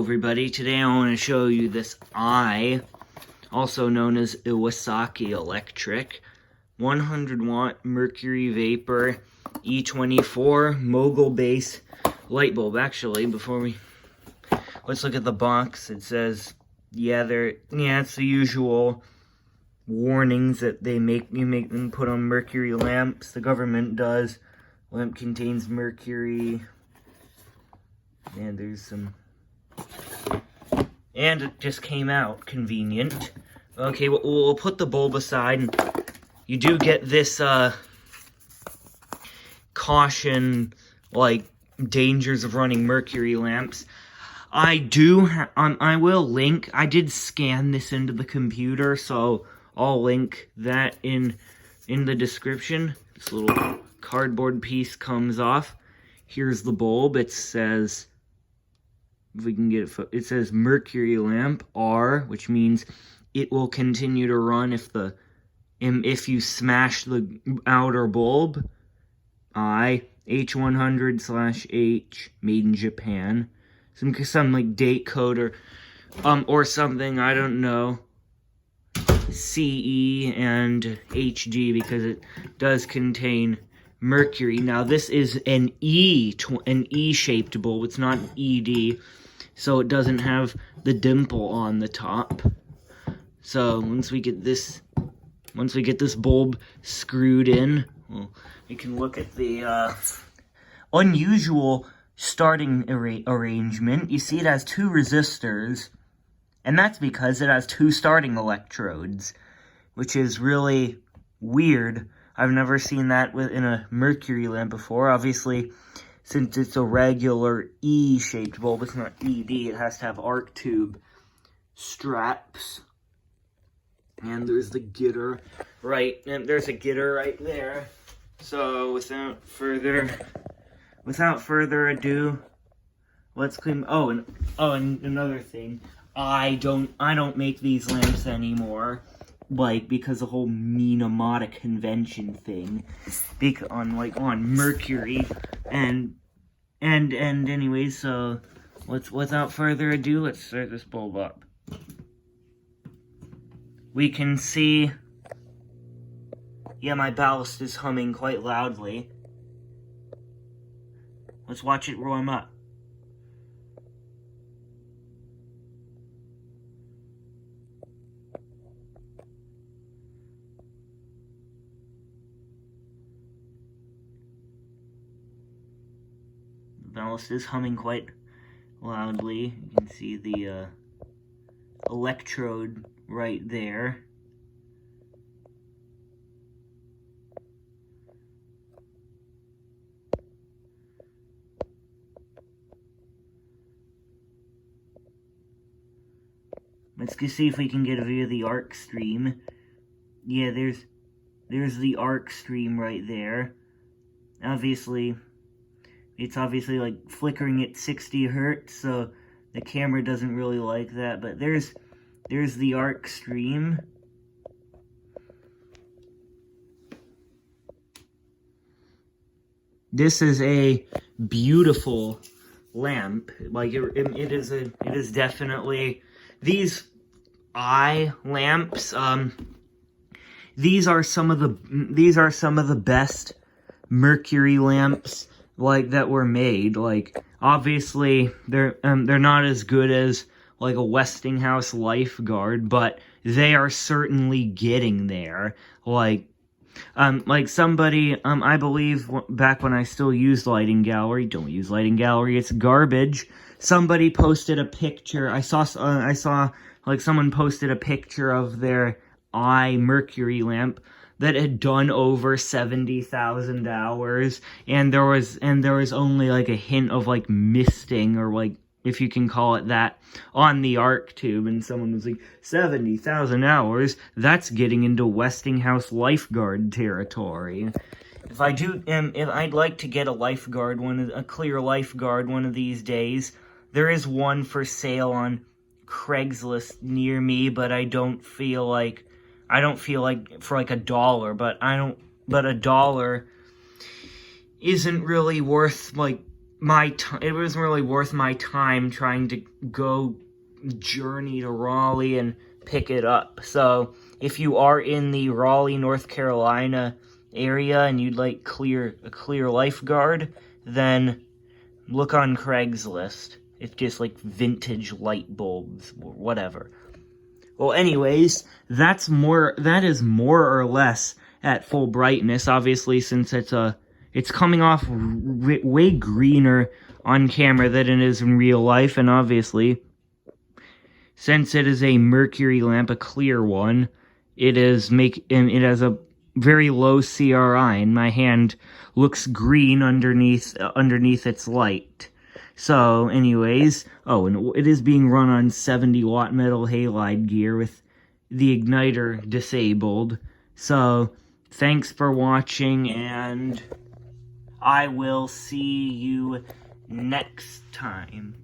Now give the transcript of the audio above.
Everybody, today I want to show you this eye, also known as Iwasaki electric, 100 watt mercury vapor E24 mogul base light bulb. Actually, let's look at the box. It says, it's the usual warnings that you make them put on mercury lamps. The government does. Lamp contains mercury, and there's some. And it just came out. Convenient. Okay, we'll put the bulb aside. And you do get this caution, like, dangers of running mercury lamps. I will link. I did scan this into the computer, so I'll link that in the description. This little cardboard piece comes off. Here's the bulb. It says, if we can get it says mercury lamp R, which means it will continue to run if you smash the outer bulb. I H100/H, made in Japan. Some like date code or something, I don't know. CE and HG, because it does contain mercury. Now this is an E-shaped bulb. It's not an ED, so it doesn't have the dimple on the top. So once we get this bulb screwed in, we can look at the unusual starting arrangement. You see, it has two resistors, and that's because it has two starting electrodes, which is really weird. I've never seen that in a mercury lamp before. Obviously, since it's a regular E-shaped bulb, it's not ED, it has to have arc tube straps. And there's the getter there's a getter right there. So without further ado, let's clean. And another thing, I don't make these lamps anymore, because the whole mnemonic convention thing, on mercury, and anyways, so without further ado, let's start this bulb up. We can see, my ballast is humming quite loudly. Let's watch it warm up. The ballast is humming quite loudly. You can see the electrode right there. Let's go see if we can get a view of the arc stream. Yeah, there's the arc stream right there. Obviously, it's obviously like flickering at 60 hertz, so the camera doesn't really like that, but there's the arc stream. This is a beautiful lamp. It is definitely, these eye lamps, these are some of the best mercury lamps that were made. Obviously they're not as good as a Westinghouse Lifeguard, but they are certainly getting there. Somebody, I believe back when I still used Lighting Gallery, don't use Lighting Gallery, it's garbage. Somebody posted a picture, I saw someone posted a picture of their eye mercury lamp that had done over 70,000 hours, and there was only a hint of misting, or if you can call it that, on the arc tube, and someone was like, 70,000 hours, that's getting into Westinghouse Lifeguard territory. If I'd like to get a clear Lifeguard one of these days. There is one for sale on Craigslist near me, but I don't feel like for $1, but a dollar isn't really worth it wasn't really worth my time trying to go journey to Raleigh and pick it up. So if you are in the Raleigh, North Carolina area and you'd like a clear lifeguard, then look on Craigslist. It's just like vintage light bulbs or whatever. Well, anyways, that is more or less at full brightness. Obviously, since it's coming off way greener on camera than it is in real life, and obviously, since it is a mercury lamp, a clear one, it has a very low CRI, and my hand looks green underneath its light. So, anyways, and it is being run on 70-watt metal halide gear with the igniter disabled. So, thanks for watching, and I will see you next time.